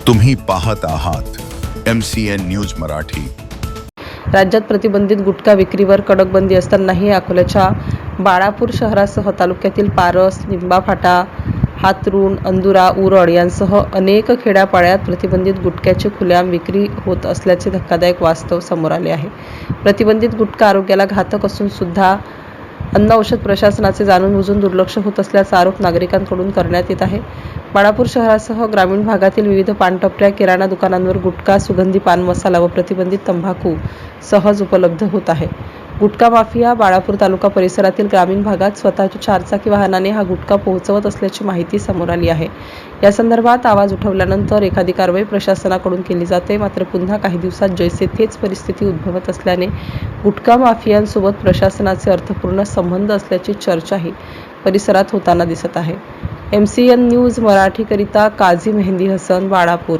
तुम्ही पाहत आहात MCN न्यूज मराठी। राज्यात प्रतिबंधित गुटखा विक्रीवर कडक बंदी असतानाही अकोल्याच्या बाळापूर शहरासह तालुक्यातील पारस, लिंबाफाटा, हातरुण, अंदुरा, उरड यांसह अनेक खेड्यापाड्यात प्रतिबंधित गुटख्याची खुलेआम विक्री होत असल्याचे धक्कादायक वास्तव समोर आले आहे। प्रतिबंधित गुटखा आरोग्याला घातक असून सुद्धा अन्न औषध प्रशासनाचे जाणून-बुजून दुर्लक्ष होत असल्याचा आरोप नागरिकांकडून करण्यात येत आहे। बाळापूर शहरासह ग्रामीण भागातील विविध पानटपऱ्या, किराणा दुकानांवर गुटखा, सुगंधी पान मसाला व प्रतिबंधित तंबाखू सहज उपलब्ध होत आहे। गुटखा माफिया बाळापूर तालुका परिसरातील ग्रामीण भागात स्वतःच्या चारचाकी वाहनाने हा गुटखा पोहोचवत असल्याची माहिती समोर आली आहे। या संदर्भात आवाज उठवल्यानंतर एखादी कारवाई प्रशासनाकडून केली जाते, मात्र पुन्हा काही दिवसात जैसे थेच परिस्थिती उद्भवत असल्याने गुटखा माफियांसोबत प्रशासनाचे अर्थपूर्ण संबंध असल्याची चर्चाही परिसरात होताना दिसत आहे। MCN न्यूज मराठीकरिता काझी मेहंदी हसन, बाळापूर।